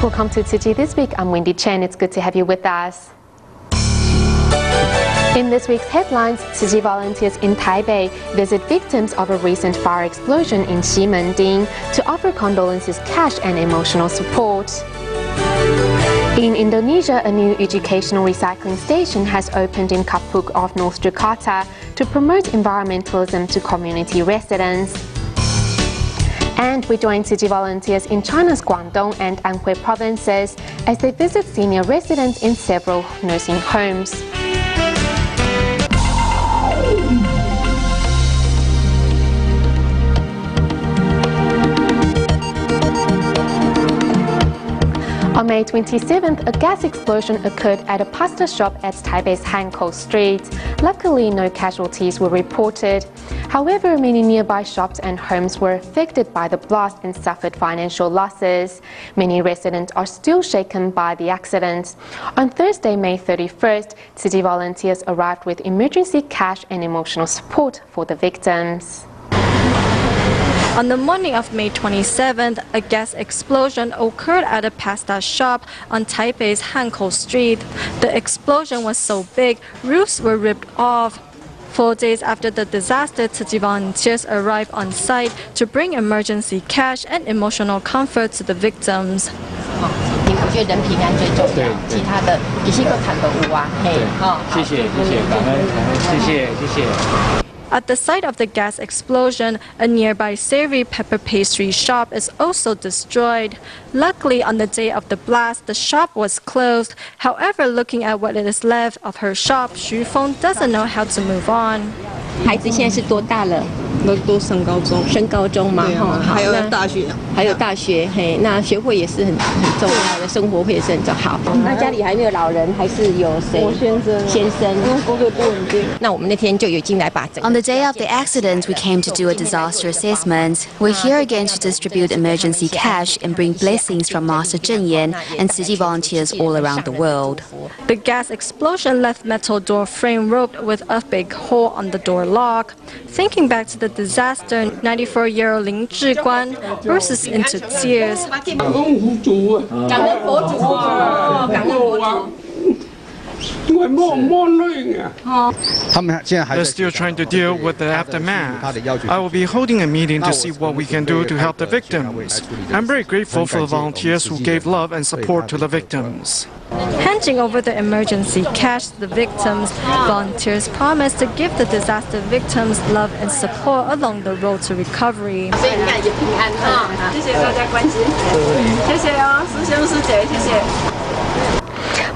Welcome to Tzu Chi This Week. I'm Wendy Chen. It's good to have you with us. In this week's headlines, Tzu Chi volunteers in Taipei visit victims of a recent fire explosion in Ximending to offer condolences, cash and emotional support. In Indonesia, a new educational recycling station has opened in Kapuk off North Jakarta to promote environmentalism to community residents. And we join Tzu Chi volunteers in China's Guangdong and Anhui provinces as they visit senior residents in several nursing homes. On May 27th, a gas explosion occurred at a pasta shop at Taipei's Hankou Street. Luckily, no casualties were reported. However, many nearby shops and homes were affected by the blast and suffered financial losses. Many residents are still shaken by the accident. On Thursday, May 31st, Tzu Chi volunteers arrived with emergency cash and emotional support for the victims. On the morning of May 27th, a gas explosion occurred at a pasta shop on Taipei's Hankou Street. The explosion was so big, roofs were ripped off. 4 days after the disaster, Tzu Chi volunteers arrived on site to bring emergency cash and emotional comfort to the victims. 我觉得人平安最重要，其他的其实都谈不完啊。嘿，谢谢，谢谢，感恩，谢谢，谢谢。 At the site of the gas explosion, a nearby savory pepper pastry shop is also destroyed. Luckily, on the day of the blast, the shop was closed. However, looking at what is left of her shop, Xu Feng doesn't know how to move on. 孩子现在是多大了？都升高中，升高中嘛，还有大学，还有大学，嘿，那学费也是很重要的，生活费也是很重要。好，那家里还没有老人，还是有谁？我先生，因为工作不稳定。那我们那天就有进来把整。 On the day of the accident, we came to do a disaster assessment. We're here again to distribute emergency cash and bring blessings from Master Zheng Yan and Tzu Chi volunteers all around the world. The gas explosion left metal door frame roped with a big hole on the door lock. Thinking back to the disaster, 94-year-old Lin Zhiguan bursts into tears. They're still trying to deal with the aftermath. I will be holding a meeting to see what we can do to help the victims. I'm very grateful for the volunteers who gave love and support to the victims. Handing over the emergency cash to the victims, volunteers promised to give the disaster victims love and support along the road to recovery.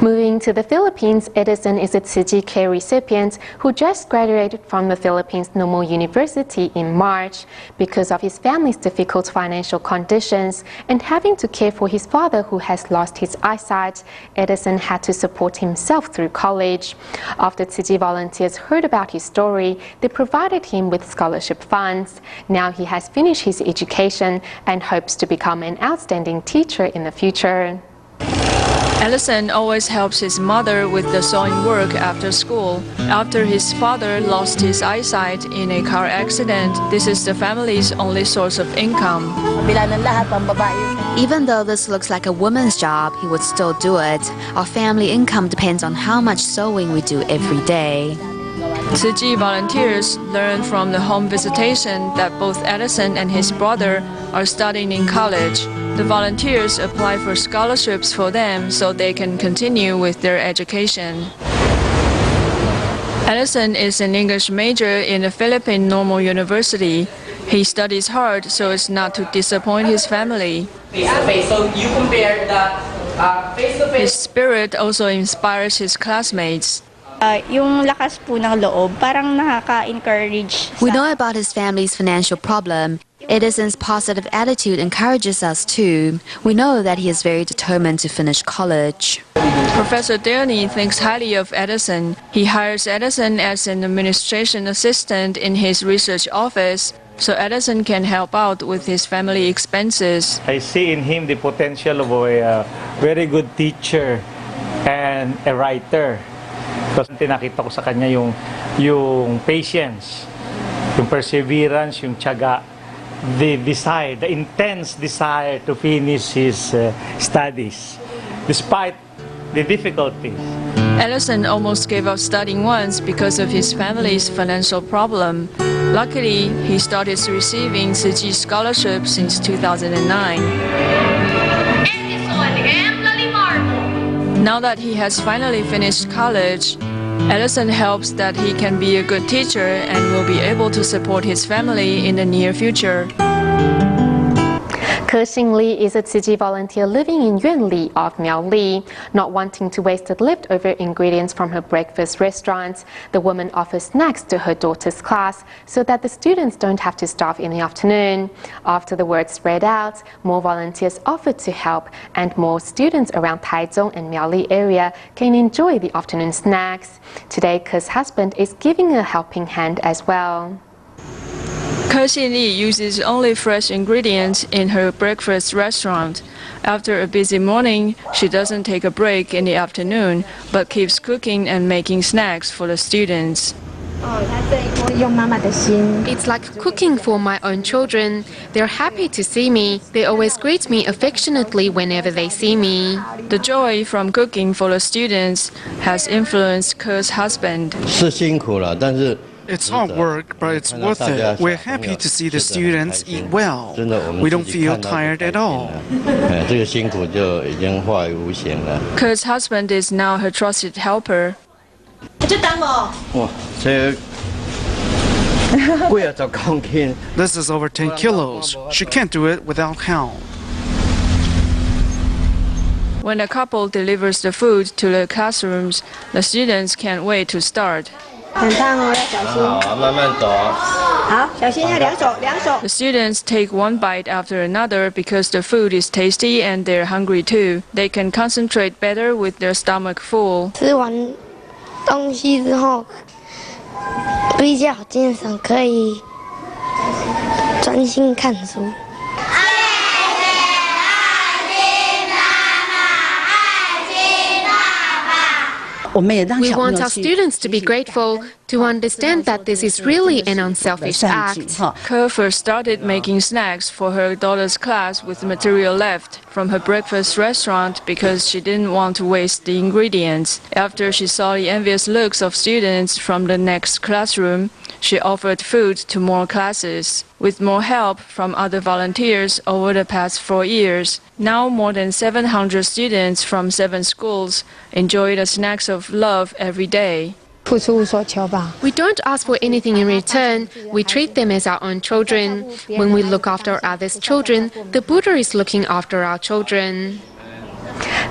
Moving to the Philippines, Edison is a Tzu Chi Care recipient who just graduated from the Philippines Normal University in March. Because of his family's difficult financial conditions and having to care for his father who has lost his eyesight, Edison had to support himself through college. After Tzu Chi volunteers heard about his story, they provided him with scholarship funds. Now he has finished his education and hopes to become an outstanding teacher in the future. Edison always helps his mother with the sewing work after school. After his father lost his eyesight in a car accident, this is the family's only source of income. Even though this looks like a woman's job, he would still do it. Our family income depends on how much sewing we do every day. Tzu Chi volunteers learn from the home visitation that both Edison and his brother are studying in college. The volunteers apply for scholarships for them so they can continue with their education. Edison is an English major in the Philippine Normal University. He studies hard so as not to disappoint his family. His spirit also inspires his classmates. Yung lakas po ng loob, parang nakaka-encourage. We know about his family's financial problem. Edison's positive attitude encourages us too. We know that he is very determined to finish college. Professor Dearney thinks highly of Edison. He hires Edison as an administration assistant in his research office, so Edison can help out with his family expenses. I see in him the potential of a very good teacher and a writer. Kasi tinakita ko sa kanya yung patience, yung perseverance, yung tiyaga, the desire, the intense desire to finish his studies, despite the difficulties. Ellison almost gave up studying once because of his family's financial problem. Luckily, he started receiving Tzu Chi scholarships since 2009. Now that he has finally finished college, Ellison hopes that he can be a good teacher and will be able to support his family in the near future. Ke Xingli is a Tzu Chi volunteer living in Yuanli of Miaoli. Not wanting to waste the leftover ingredients from her breakfast restaurant, the woman offers snacks to her daughter's class so that the students don't have to starve in the afternoon. After the word spread out, more volunteers offered to help, and more students around Taichung and Miaoli area can enjoy the afternoon snacks. Today, Ke's husband is giving a helping hand as well. Ke Xingli uses only fresh ingredients in her breakfast restaurant. After a busy morning, she doesn't take a break in the afternoon, but keeps cooking and making snacks for the students. It's like cooking for my own children. They're happy to see me. They always greet me affectionately whenever they see me. The joy from cooking for the students has influenced Ke's husband. It's hard work, but it's worth it. We're happy to see the students eat well. We don't feel tired at all. Ke's husband is now her trusted helper. This is over 10 kilos. She can't do it without help. When the couple delivers the food to the classrooms, the students can't wait to start. The students take one bite after another because the food is tasty and they're hungry too. They can concentrate better with their stomach full. 吃完东西之后比较精神，可以专心看书。 We want our students to be grateful, to understand that this is really an unselfish act. Ke first started making snacks for her daughter's class with material left from her breakfast restaurant because she didn't want to waste the ingredients. After she saw the envious looks of students from the next classroom, she offered food to more classes. With more help from other volunteers over the past 4 years, now more than 700 students from 7 schools enjoy the snacks of love every day. We don't ask for anything in return. We treat them as our own children. When we look after others' children, the Buddha is looking after our children.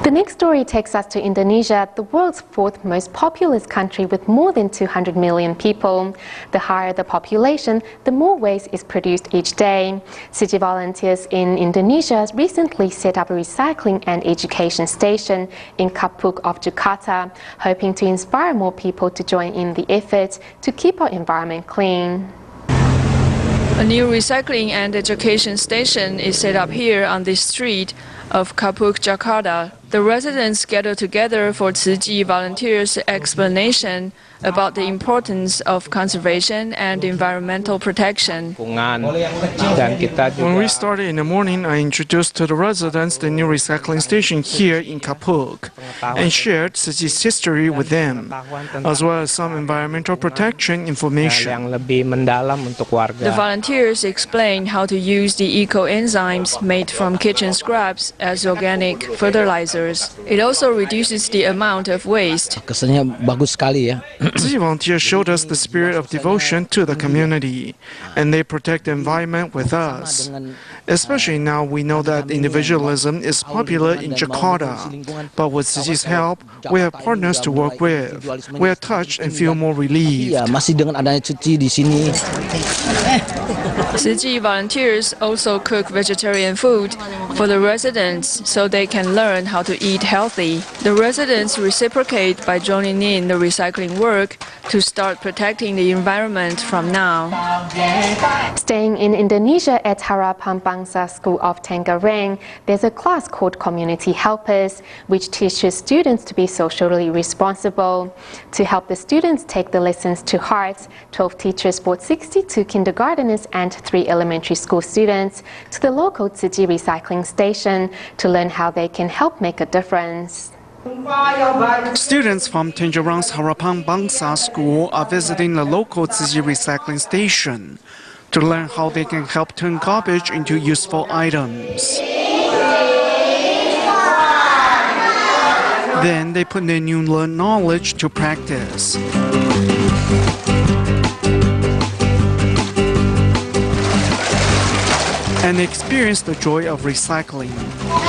The next story takes us to Indonesia, the world's fourth most populous country with more than 200 million people. The higher the population, the more waste is produced each day. Tzu Chi volunteers in Indonesia recently set up a recycling and education station in Kapuk of Jakarta, hoping to inspire more people to join in the effort to keep our environment clean. A new recycling and education station is set up here on this street of Kapuk, Jakarta. The residents gather together for Tzu Chi volunteers' explanation about the importance of conservation and environmental protection. When we started in the morning, I introduced to the residents the new recycling station here in Kapuk and shared Tzu Chi's history with them, as well as some environmental protection information. The volunteers explained how to use the eco-enzymes made from kitchen scraps as organic fertilizers. It also reduces the amount of waste. Tzu Chi volunteers showed us the spirit of devotion to the community, and they protect the environment with us. Especially now we know that individualism is popular in Jakarta, but with Tzu Chi's help, we have partners to work with. We are touched and feel more relieved. Tzu Chi volunteers also cook vegetarian food for the residents so they can learn how to eat healthy. The residents reciprocate by joining in the recycling work to start protecting the environment from now. Staying in Indonesia at Harapan Bangsa School of Tangerang, there's a class called Community Helpers, which teaches students to be socially responsible. To help the students take the lessons to heart, 12 teachers brought 62 kindergarteners teachers and 3 elementary school students to the local Tzu Chi recycling station to learn how they can help make a difference. Students from Tangerang's Harapan Bangsa School are visiting the local Tzu Chi recycling station to learn how they can help turn garbage into useful items. Then they put their new learned knowledge to practice. And experience the joy of recycling.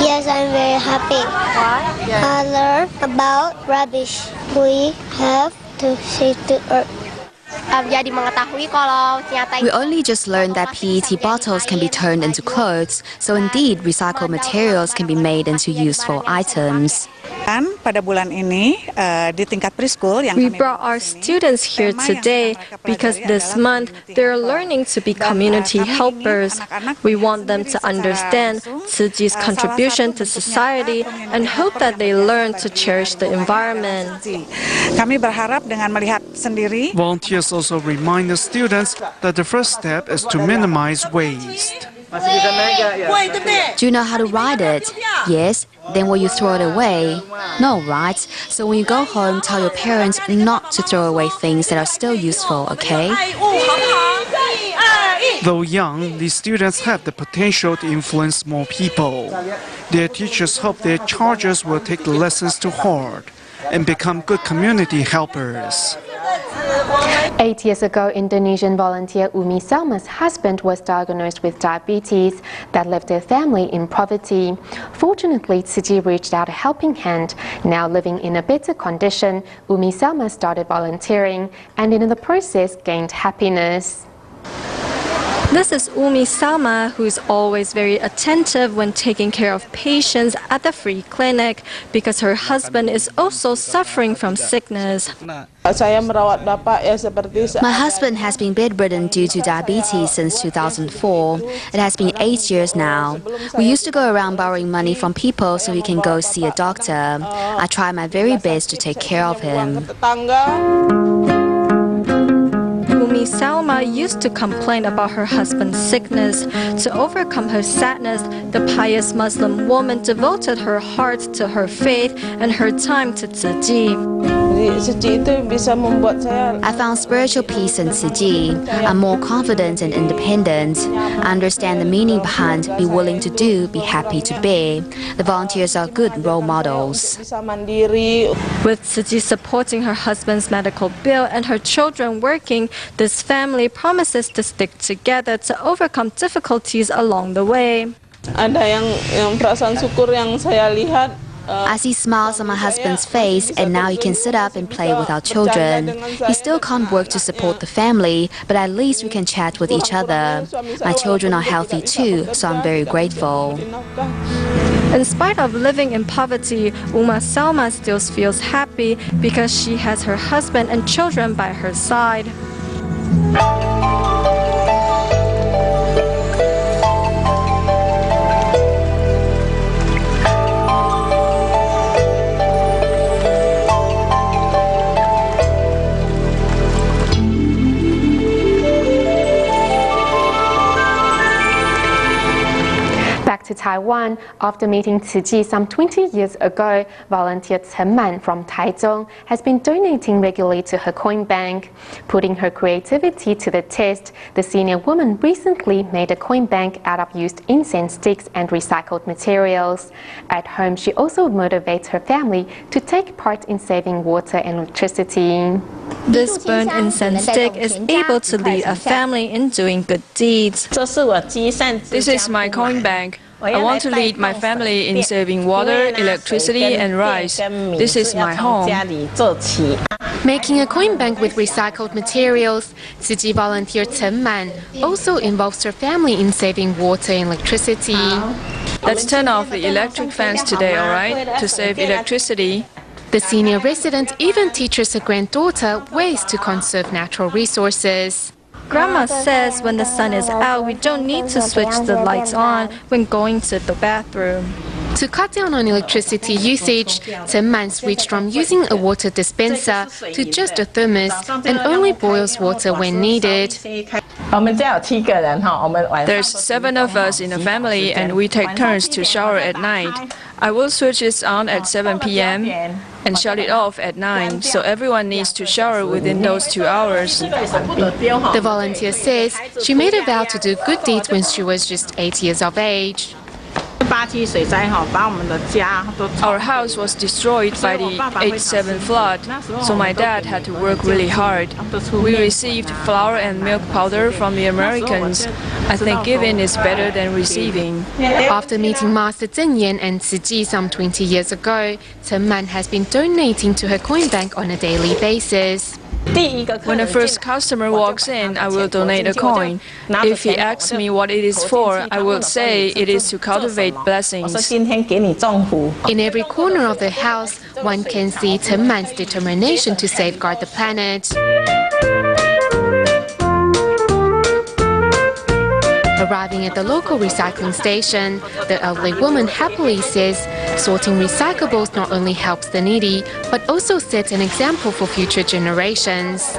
Yes, I'm very happy. Why? I learned about rubbish. We have to save the earth. We only just learned that PET bottles can be turned into clothes, so indeed recycled materials can be made into useful items. We brought our students here today because this month they're learning to be community helpers. We want them to understand Tzu Chi's contribution to society and hope that they learn to cherish the environment. Volunteers also remind the students that the first step is to minimize waste. Do you know how to ride it? Yes. Then will you throw it away? No, right? So when you go home, tell your parents not to throw away things that are still useful, okay? Though young, these students have the potential to influence more people. Their teachers hope their charges will take the lessons to heart and become good community helpers. 8 years ago, Indonesian volunteer Umi Salma's husband was diagnosed with diabetes that left their family in poverty. Fortunately, Tzu Chi reached out a helping hand. Now living in a better condition, Umi Salma started volunteering and in the process gained happiness. This is Umi Salma, who is always very attentive when taking care of patients at the free clinic because her husband is also suffering from sickness. My husband has been bedridden due to diabetes since 2004. It has been 8 years now. We used to go around borrowing money from people so he can go see a doctor. I try my very best to take care of him. Umi Salma used to complain about her husband's sickness. To overcome her sadness, the pious Muslim woman devoted her heart to her faith and her time to Tzu Chi. I found spiritual peace in Tzu Chi. I'm more confident and independent. I understand the meaning behind be willing to do, be happy to be. The volunteers are good role models. With Tzu Chi supporting her husband's medical bill and her children working, this family promises to stick together to overcome difficulties along the way. I see smiles on my husband's face, and now he can sit up and play with our children. He still can't work to support the family, but at least we can chat with each other. My children are healthy too, so I'm very grateful. In spite of living in poverty, Umi Salma still feels happy because she has her husband and children by her side. Back to Taiwan, after meeting Tzu Chi some 20 years ago, volunteer Chen Man from Taichung has been donating regularly to her coin bank. Putting her creativity to the test, the senior woman recently made a coin bank out of used incense sticks and recycled materials. At home, she also motivates her family to take part in saving water and electricity. This burnt incense stick is able to lead a family in doing good deeds. This is my coin bank. I want to lead my family in saving water, electricity, and rice. This is my home. Making a coin bank with recycled materials, Tzu Chi volunteer Chen Man also involves her family in saving water and electricity. Let's turn off the electric fans today, all right? To save electricity. The senior resident even teaches her granddaughter ways to conserve natural resources. Grandma says when the sun is out, we don't need to switch the lights on when going to the bathroom. To cut down on electricity usage, Chen Man switched from using a water dispenser to just a thermos and only boils water when needed. There's 7 of us in a family, and we take turns to shower at night. I will switch it on at 7 p.m. and shut it off at 9, so everyone needs to shower within those 2 hours. The volunteer says she made a vow to do good deeds when she was just 8 years of age. Our house was destroyed by the 87 flood, so my dad had to work really hard. We received flour and milk powder from the Americans. I think giving is better than receiving. After meeting Master Zheng Yan and Tzu Chi some 20 years ago, Chen Man has been donating to her coin bank on a daily basis. When the first customer walks in, I will donate a coin. If he asks me what it is for, I will say it is to cultivate blessings. In every corner of the house, one can see Chen Man's determination to safeguard the planet. Arriving at the local recycling station, the elderly woman happily says sorting recyclables not only helps the needy, but also sets an example for future generations.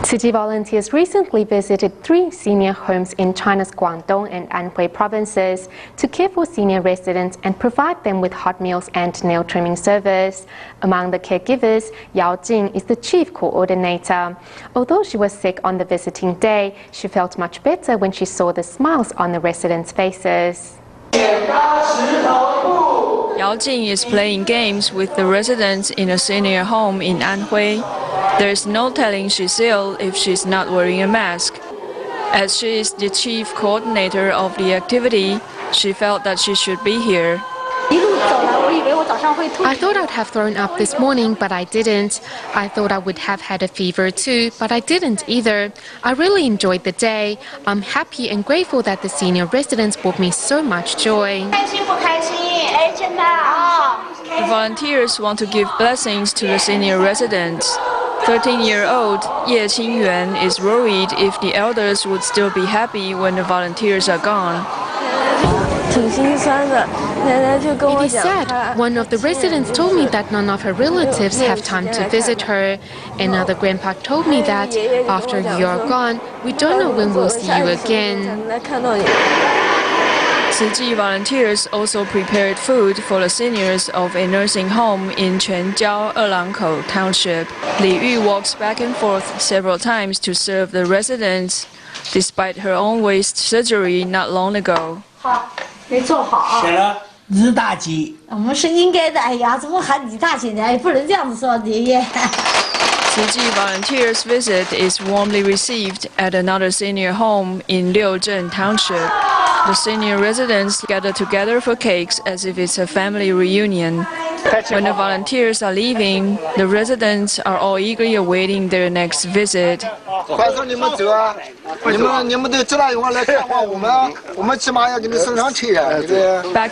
Tzu Chi volunteers recently visited 3 senior homes in China's Guangdong and Anhui provinces to care for senior residents and provide them with hot meals and nail trimming service. Among the caregivers, Yao Jing is the chief coordinator. Although she was sick on the visiting day, she felt much better when she saw the smiles on the residents' faces. Yao Jing is playing games with the residents in a senior home in Anhui. There is no telling she's ill if she's not wearing a mask. As she is the chief coordinator of the activity, she felt that she should be here. I thought I'd have thrown up this morning, but I didn't. I thought I would have had a fever too, but I didn't either. I really enjoyed the day. I'm happy and grateful that the senior residents brought me so much joy. The volunteers want to give blessings to the senior residents. 13-year-old Ye Qingyuan is worried if the elders would still be happy when the volunteers are gone. It is sad. One of the residents told me that none of her relatives have time to visit her. Another grandpa told me that after you are gone, we don't know when we'll see you again. Tzu Chi volunteers also prepared food for the seniors of a nursing home in Quanjiao, Elangkou Township. Li Yu walks back and forth several times to serve the residents, despite her own waist surgery not long ago. Tzu Chi volunteers' visit is warmly received at another senior home in Liuzhen Township. The senior residents gather together for cakes as if it's a family reunion. When the volunteers are leaving, the residents are all eagerly awaiting their next visit. Back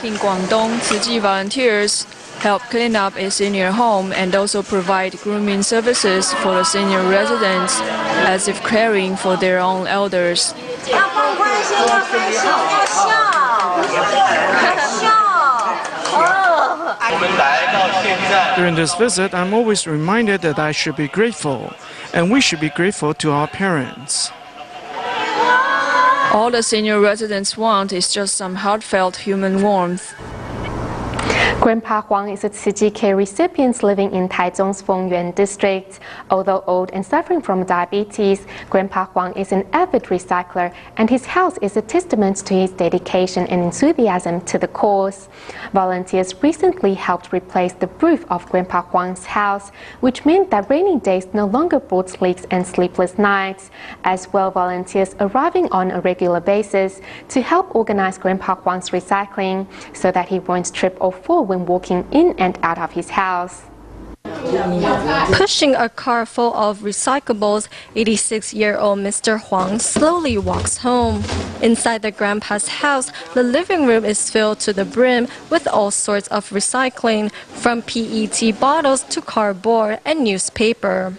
in Guangdong, Tzu Chi volunteers help clean up a senior home and also provide grooming services for the senior residents, as if caring for their own elders. During this visit, I'm always reminded that I should be grateful, and we should be grateful to our parents. All the senior residents want is just some heartfelt human warmth. Grandpa Huang is a Tzu Chi care recipient living in Taichung's Fengyuan district. Although old and suffering from diabetes, Grandpa Huang is an avid recycler, and his house is a testament to his dedication and enthusiasm to the cause. Volunteers recently helped replace the roof of Grandpa Huang's house, which meant that rainy days no longer brought leaks and sleepless nights. As well, volunteers arriving on a regular basis to help organize Grandpa Huang's recycling so that he won't trip or fall when walking in and out of his house. Pushing a car full of recyclables, 86-year-old Mr. Huang slowly walks home. Inside the grandpa's house, the living room is filled to the brim with all sorts of recycling, from PET bottles to cardboard and newspaper.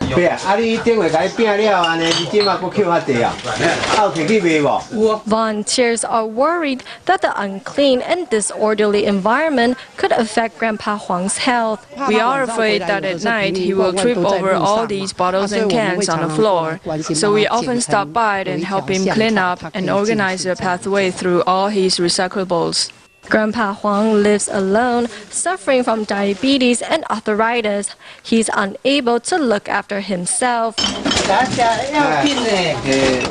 Volunteers are worried that the unclean and disorderly environment could affect Grandpa Huang's health. We are afraid that it at night, he will trip over all these bottles and cans on the floor. So we often stop by and help him clean up and organize a pathway through all his recyclables. Grandpa Huang lives alone, suffering from diabetes and arthritis. He's unable to look after himself.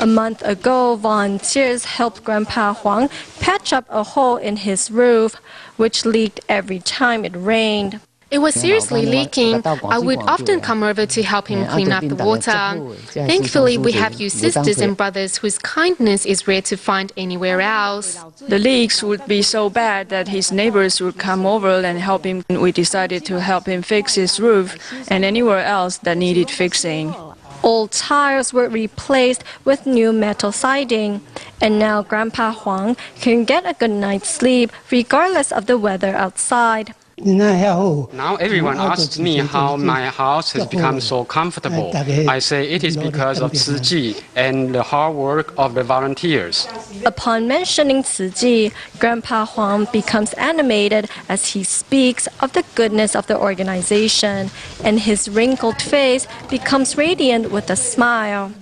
A month ago, volunteers helped Grandpa Huang patch up a hole in his roof, which leaked every time it rained. It was seriously leaking. I would often come over to help him clean up the water. Thankfully, we have you sisters and brothers whose kindness is rare to find anywhere else. The leaks would be so bad that his neighbors would come over and help him. We decided to help him fix his roof and anywhere else that needed fixing. Old tiles were replaced with new metal siding. And now Grandpa Huang can get a good night's sleep regardless of the weather outside. Now everyone asks me how my house has become so comfortable. I say it is because of Tzu Chi and the hard work of the volunteers. Upon mentioning Tzu Chi, Grandpa Huang becomes animated as he speaks of the goodness of the organization, and his wrinkled face becomes radiant with a smile.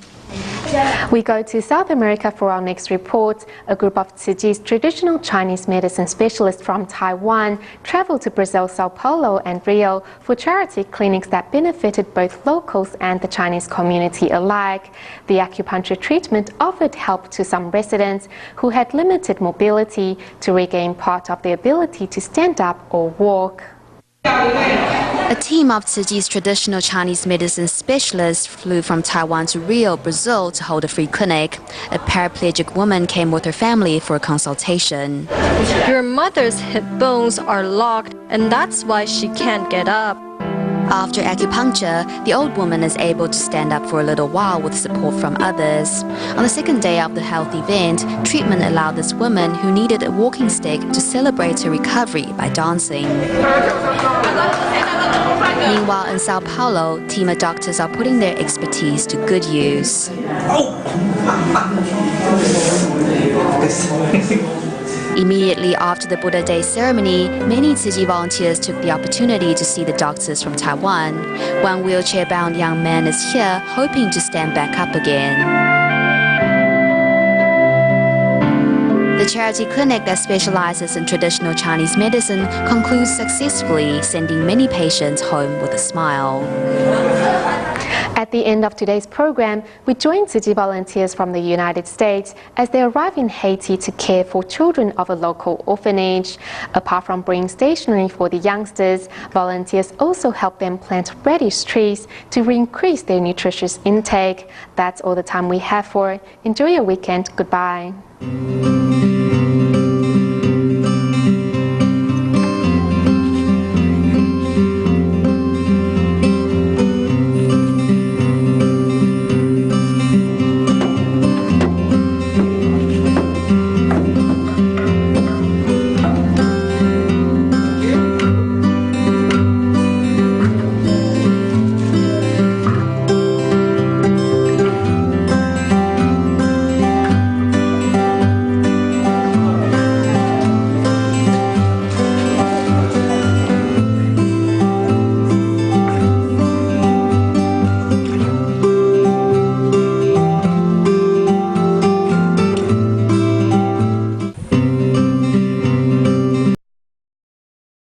We go to South America for our next report. A group of Tzu Chi's traditional Chinese medicine specialists from Taiwan traveled to Brazil, Sao Paulo and Rio for charity clinics that benefited both locals and the Chinese community alike. The acupuncture treatment offered help to some residents who had limited mobility to regain part of their ability to stand up or walk. A team of Tzu Chi's traditional Chinese medicine specialists flew from Taiwan to Rio, Brazil to hold a free clinic. A paraplegic woman came with her family for a consultation. Your mother's hip bones are locked, and that's why she can't get up. After acupuncture, the old woman is able to stand up for a little while with support from others. On the second day of the health event, treatment allowed this woman who needed a walking stick to celebrate her recovery by dancing. Meanwhile, in Sao Paulo, team of doctors are putting their expertise to good use. Immediately after the Buddha Day ceremony, many Tzu Chi volunteers took the opportunity to see the doctors from Taiwan. One wheelchair-bound young man is here, hoping to stand back up again. The charity clinic that specializes in traditional Chinese medicine concludes successfully, sending many patients home with a smile. At the end of today's program, we join Tzu Chi volunteers from the United States as they arrive in Haiti to care for children of a local orphanage. Apart from bringing stationery for the youngsters, volunteers also help them plant radish trees to increase their nutritious intake. That's all the time we have for. Enjoy your weekend. Goodbye.